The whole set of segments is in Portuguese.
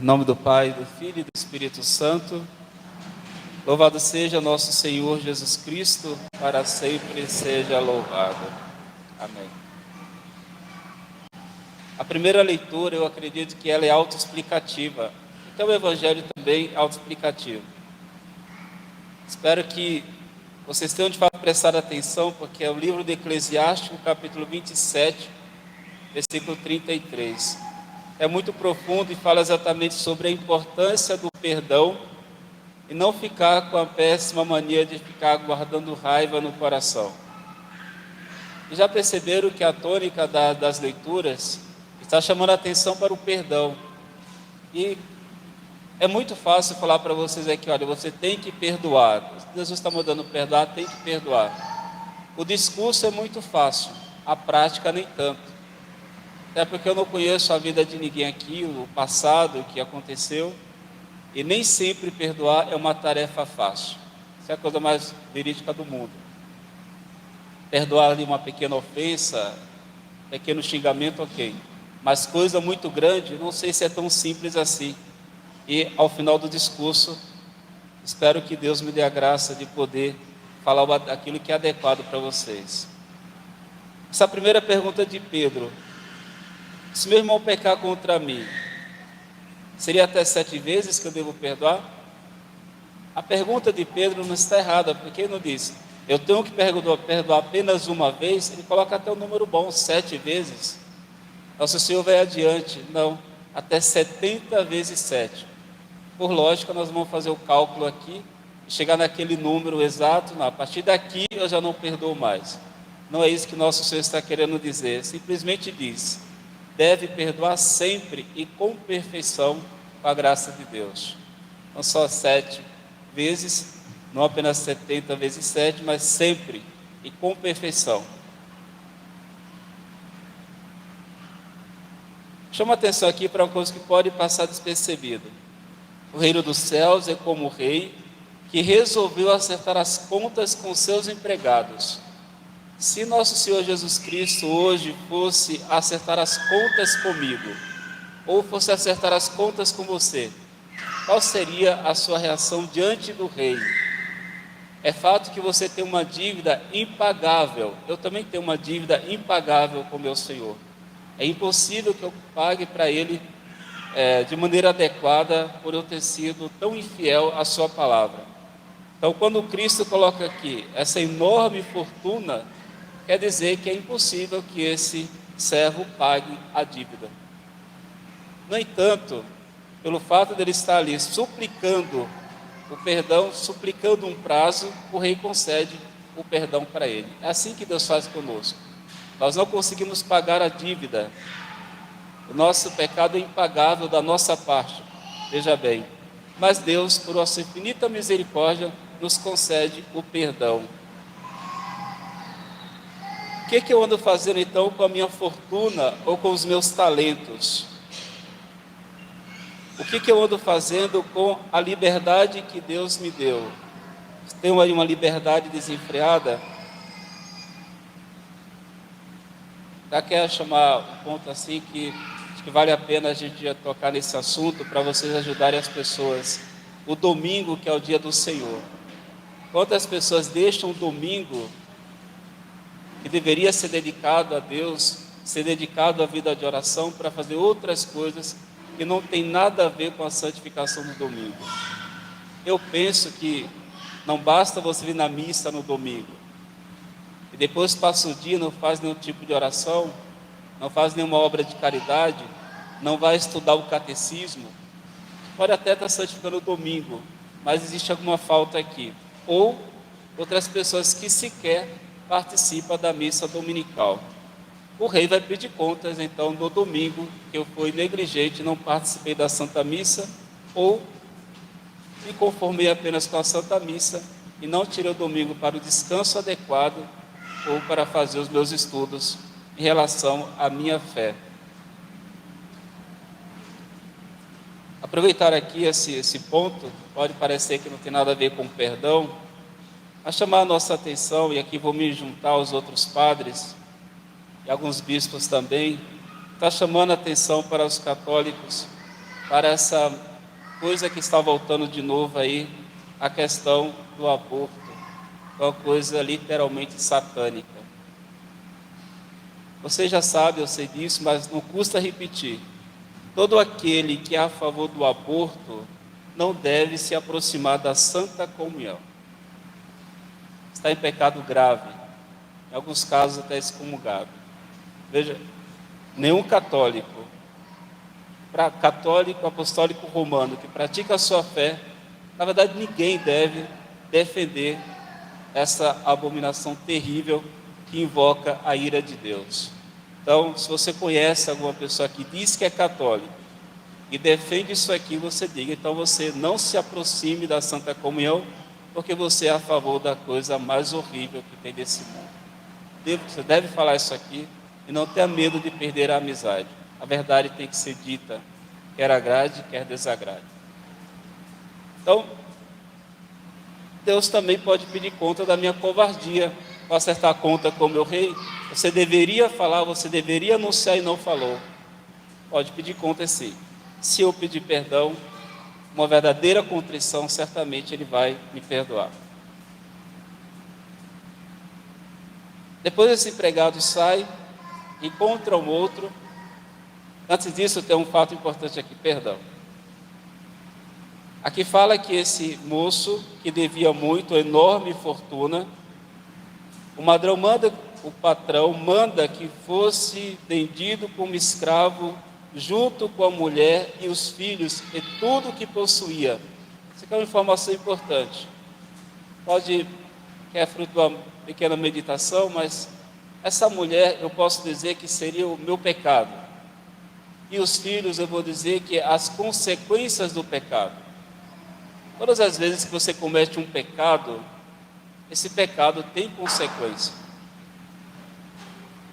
Em nome do Pai, do Filho e do Espírito Santo. Louvado seja nosso Senhor Jesus Cristo, para sempre seja louvado. Amém. A primeira leitura, eu acredito que ela é autoexplicativa. Então o Evangelho também é autoexplicativo. Espero que vocês tenham de fato prestado atenção, porque é o livro de Eclesiástico, capítulo 27, versículo 33. É muito profundo e fala exatamente sobre a importância do perdão e não ficar com a péssima mania de ficar guardando raiva no coração. E já perceberam que a tônica das leituras está chamando a atenção para o perdão. E é muito fácil falar para vocês aqui, olha, você tem que perdoar. Jesus está mandando perdoar, tem que perdoar. O discurso é muito fácil, a prática nem tanto. Até porque eu não conheço a vida de ninguém aqui, o passado, o que aconteceu. E nem sempre perdoar é uma tarefa fácil. Isso é a coisa mais verídica do mundo. Perdoar ali uma pequena ofensa, pequeno xingamento, ok. Mas coisa muito grande, não sei se é tão simples assim. E ao final do discurso, espero que Deus me dê a graça de poder falar aquilo que é adequado para vocês. Essa primeira pergunta de Pedro: se meu irmão pecar contra mim, seria até 7 vezes que eu devo perdoar? A pergunta de Pedro não está errada, porque ele não diz, eu tenho que perdoar apenas uma vez. Ele coloca até o número bom, 7 vezes. Nosso Senhor vai adiante, não, até 70 vezes 7. Por lógica, nós vamos fazer o cálculo aqui, chegar naquele número exato, não, a partir daqui eu já não perdoo mais. Não é isso que nosso Senhor está querendo dizer, simplesmente diz, deve perdoar sempre e com perfeição, com a graça de Deus. Não só 7 vezes, não apenas 70 vezes 7, mas sempre e com perfeição. Chama atenção aqui para uma coisa que pode passar despercebida. O reino dos céus é como o rei que resolveu acertar as contas com seus empregados. Se nosso Senhor Jesus Cristo hoje fosse acertar as contas comigo, ou fosse acertar as contas com você, qual seria a sua reação diante do rei? É fato que você tem uma dívida impagável. Eu também tenho uma dívida impagável com meu Senhor. É impossível que eu pague para Ele de maneira adequada por eu ter sido tão infiel à sua palavra. Então, quando Cristo coloca aqui essa enorme fortuna, quer dizer que é impossível que esse servo pague a dívida. No entanto, pelo fato de ele estar ali suplicando o perdão, suplicando um prazo, o rei concede o perdão para ele. É assim que Deus faz conosco. Nós não conseguimos pagar a dívida. O nosso pecado é impagável da nossa parte, veja bem. Mas Deus, por sua infinita misericórdia, nos concede o perdão. O que eu ando fazendo então com a minha fortuna ou com os meus talentos? O que eu ando fazendo com a liberdade que Deus me deu? Tenho aí uma liberdade desenfreada? Já quero chamar um ponto assim que acho que vale a pena a gente tocar nesse assunto para vocês ajudarem as pessoas. O domingo, que é o dia do Senhor. Quantas pessoas deixam o domingo, que deveria ser dedicado a Deus, ser dedicado à vida de oração, para fazer outras coisas que não tem nada a ver com a santificação do domingo? Eu penso que não basta você vir na missa no domingo e depois passa o dia, não faz nenhum tipo de oração, não faz nenhuma obra de caridade, não vai estudar o catecismo. Pode até estar santificando o domingo, mas existe alguma falta aqui. Ou outras pessoas que sequer participam da missa dominical. O rei vai pedir contas então no domingo, que eu fui negligente, não participei da Santa Missa, ou me conformei apenas com a Santa Missa e não tirei o domingo para o descanso adequado ou para fazer os meus estudos em relação à minha fé. Aproveitar aqui esse ponto, pode parecer que não tem nada a ver com perdão, mas chamar a nossa atenção, e aqui vou me juntar aos outros padres, e alguns bispos também, está chamando a atenção para os católicos, para essa coisa que está voltando de novo aí, a questão do aborto, uma coisa literalmente satânica. Você já sabe, eu sei disso, mas não custa repetir. Todo aquele que é a favor do aborto não deve se aproximar da Santa Comunhão. Está em pecado grave, em alguns casos até excomungado. Veja, nenhum católico apostólico romano que pratica a sua fé, na verdade ninguém deve defender essa abominação terrível que invoca a ira de Deus. Então, se você conhece alguma pessoa que diz que é católico e defende isso aqui, você diga, então você não se aproxime da Santa Comunhão, porque você é a favor da coisa mais horrível que tem desse mundo. Você deve falar isso aqui e não tenha medo de perder a amizade. A verdade tem que ser dita, quer agrade, quer desagrade. Então, Deus também pode pedir conta da minha covardia, para acertar conta com o meu rei. Você deveria falar, você deveria anunciar e não falou. Pode pedir conta sim. Se eu pedir perdão, uma verdadeira contrição, certamente Ele vai me perdoar. Depois esse empregado sai, encontra um outro. Antes disso, tem um fato importante aqui, perdão. Aqui fala que esse moço, que devia muito, enorme fortuna, o patrão manda que fosse vendido como escravo, junto com a mulher e os filhos e tudo o que possuía. Isso aqui é uma informação importante. Que é fruto de uma pequena meditação, mas essa mulher, eu posso dizer que seria o meu pecado. E os filhos, eu vou dizer que as consequências do pecado. Todas as vezes que você comete um pecado, esse pecado tem consequência.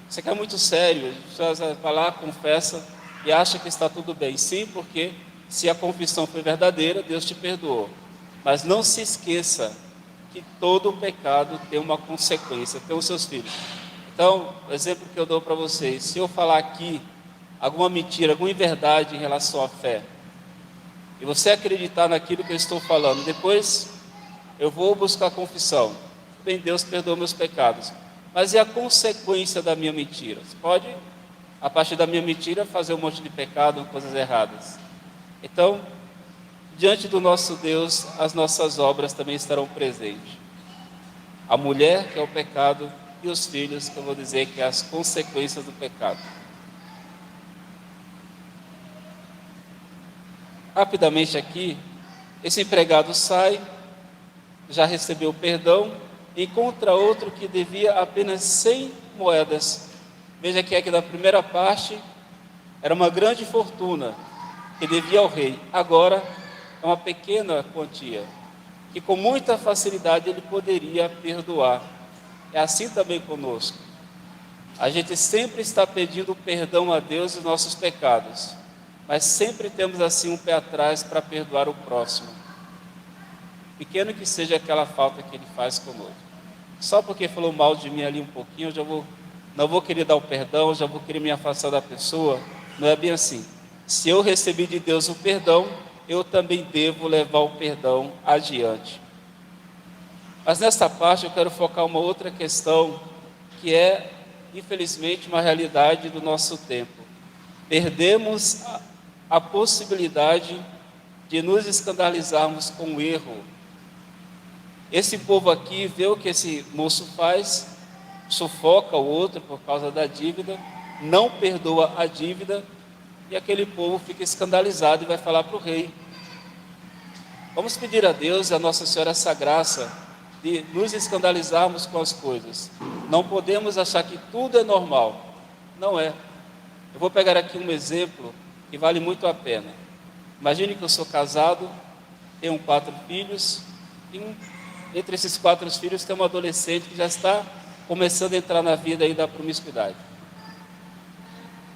Isso aqui é muito sério. A pessoa vai lá, confessa e acha que está tudo bem. Sim, porque se a confissão foi verdadeira, Deus te perdoou. Mas não se esqueça que todo pecado tem uma consequência, tem os seus filhos. Então, o exemplo que eu dou para vocês, se eu falar aqui alguma mentira, alguma inverdade em relação à fé, e você acreditar naquilo que eu estou falando, depois eu vou buscar a confissão. Bem, Deus perdoa meus pecados. Mas e a consequência da minha mentira? Você pode, a partir da minha mentira, fazer um monte de pecado, coisas erradas. Então, diante do nosso Deus, as nossas obras também estarão presentes. A mulher, que é o pecado, e os filhos, que eu vou dizer que é as consequências do pecado. Rapidamente aqui, esse empregado sai, já recebeu perdão, encontra outro que devia apenas 100 moedas. Veja que aqui na primeira parte era uma grande fortuna que devia ao rei. Agora é uma pequena quantia, que com muita facilidade ele poderia perdoar. É assim também conosco. A gente sempre está pedindo perdão a Deus dos nossos pecados, mas sempre temos assim um pé atrás para perdoar o próximo. Pequeno que seja aquela falta que ele faz conosco. Só porque falou mal de mim ali um pouquinho, não vou querer dar o perdão, já vou querer me afastar da pessoa. Não é bem assim. Se eu recebi de Deus o perdão, eu também devo levar o perdão adiante. Mas nesta parte eu quero focar uma outra questão, que é, infelizmente, uma realidade do nosso tempo. Perdemos a possibilidade de nos escandalizarmos com o erro. Esse povo aqui vê o que esse moço faz, sufoca o outro por causa da dívida, não perdoa a dívida, e aquele povo fica escandalizado e vai falar para o rei. Vamos pedir a Deus e a Nossa Senhora essa graça de nos escandalizarmos com as coisas. Não podemos achar que tudo é normal. Não é. Eu vou pegar aqui um exemplo que vale muito a pena. Imagine que eu sou casado, tenho 4 filhos, e entre esses 4 filhos tem um adolescente que já está começando a entrar na vida aí da promiscuidade.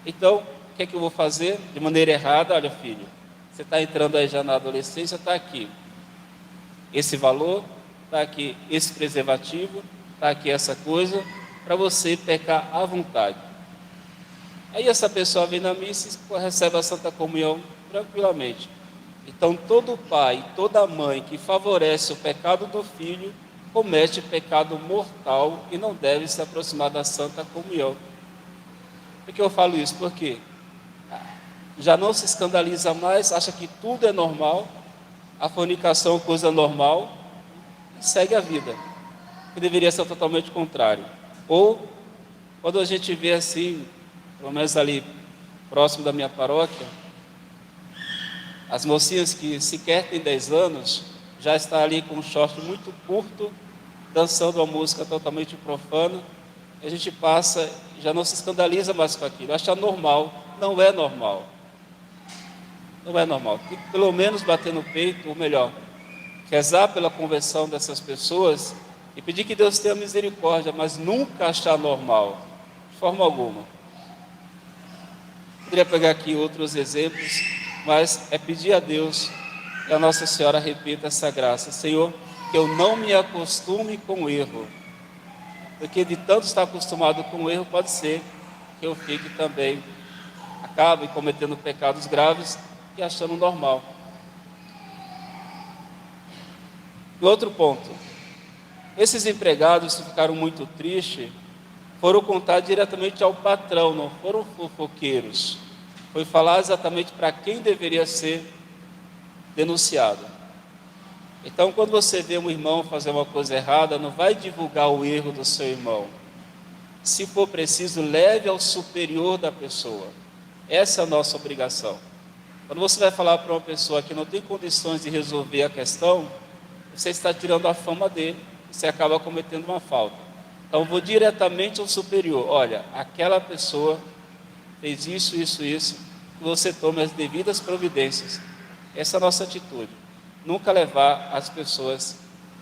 Então, o que é que eu vou fazer? De maneira errada, olha filho, você está entrando aí já na adolescência, está aqui esse valor, está aqui esse preservativo, está aqui essa coisa, para você pecar à vontade. Aí essa pessoa vem na missa e recebe a Santa Comunhão, tranquilamente. Então, todo pai, toda mãe que favorece o pecado do filho, comete pecado mortal e não deve se aproximar da Santa Comunhão. Por que eu falo isso? Porque já não se escandaliza mais, acha que tudo é normal, a fornicação é coisa normal, e segue a vida, que deveria ser totalmente contrário. Ou, quando a gente vê assim, pelo menos ali próximo da minha paróquia, as mocinhas que sequer têm 10 anos, já está ali com um short muito curto, dançando uma música totalmente profana, a gente passa, já não se escandaliza mais com aquilo, acha normal. Não é normal. Não é normal. Tem que pelo menos bater no peito, ou melhor, rezar pela conversão dessas pessoas e pedir que Deus tenha misericórdia, mas nunca achar normal, de forma alguma. Poderia pegar aqui outros exemplos, mas é pedir a Deus que a Nossa Senhora repita essa graça. Senhor, que eu não me acostume com o erro, porque de tanto estar acostumado com o erro, pode ser que eu fique também, acabe cometendo pecados graves e achando normal. E outro ponto, esses empregados que ficaram muito tristes, foram contar diretamente ao patrão, não foram fofoqueiros. Foi falar exatamente para quem deveria ser denunciado. Então, quando você vê um irmão fazer uma coisa errada, não vai divulgar o erro do seu irmão. Se for preciso, leve ao superior da pessoa. Essa é a nossa obrigação. Quando você vai falar para uma pessoa que não tem condições de resolver a questão, você está tirando a fama dele, você acaba cometendo uma falta. Então, vou diretamente ao superior. Olha, aquela pessoa fez isso, que você tome as devidas providências. Essa é a nossa atitude. Nunca levar as pessoas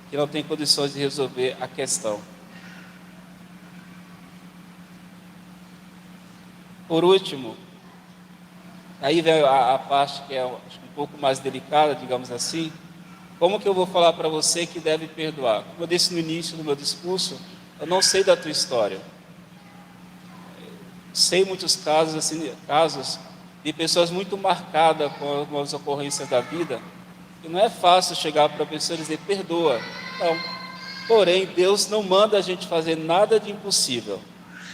que não têm condições de resolver a questão. Por último, aí vem a parte que é um pouco mais delicada, digamos assim. Como que eu vou falar para você que deve perdoar? Como eu disse no início do meu discurso, eu não sei da tua história. Sei muitos casos, assim, casos de pessoas muito marcadas com as ocorrências da vida, e não é fácil chegar para a pessoa e dizer, perdoa. Não. Porém, Deus não manda a gente fazer nada de impossível.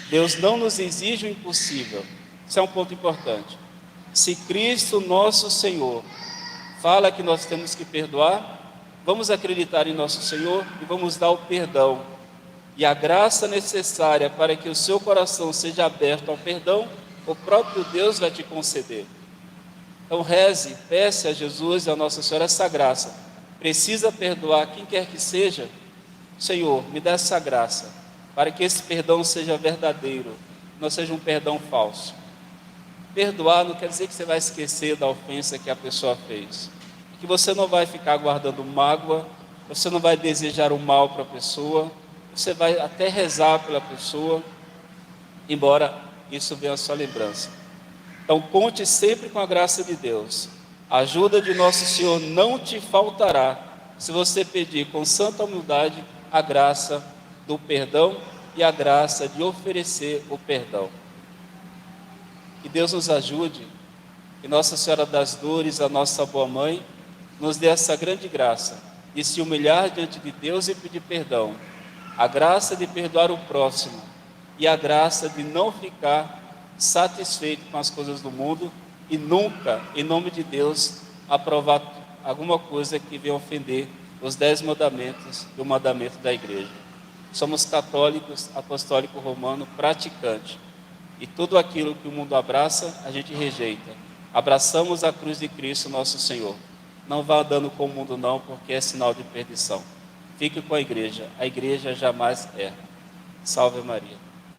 Deus não nos exige o impossível. Isso é um ponto importante. Se Cristo, nosso Senhor, fala que nós temos que perdoar, vamos acreditar em nosso Senhor e vamos dar o perdão. E a graça necessária para que o seu coração seja aberto ao perdão, o próprio Deus vai te conceder. Então reze, peça a Jesus e a Nossa Senhora essa graça. Precisa perdoar quem quer que seja? Senhor, me dá essa graça, para que esse perdão seja verdadeiro, não seja um perdão falso. Perdoar não quer dizer que você vai esquecer da ofensa que a pessoa fez. Que você não vai ficar guardando mágoa, você não vai desejar o mal para a pessoa, você vai até rezar pela pessoa, embora isso venha à sua lembrança. Então conte sempre com a graça de Deus. A ajuda de nosso Senhor não te faltará, se você pedir com santa humildade a graça do perdão e a graça de oferecer o perdão. Que Deus nos ajude, que Nossa Senhora das Dores, a nossa boa mãe, nos dê essa grande graça de se humilhar diante de Deus e pedir perdão, a graça de perdoar o próximo e a graça de não ficar satisfeito com as coisas do mundo e nunca, em nome de Deus, aprovar alguma coisa que venha ofender os 10 mandamentos e o mandamento da igreja. Somos católicos, apostólico romano, praticante, e tudo aquilo que o mundo abraça, a gente rejeita. Abraçamos a cruz de Cristo, nosso Senhor. Não vá andando com o mundo não, porque é sinal de perdição. Fique com a igreja jamais erra. Salve Maria.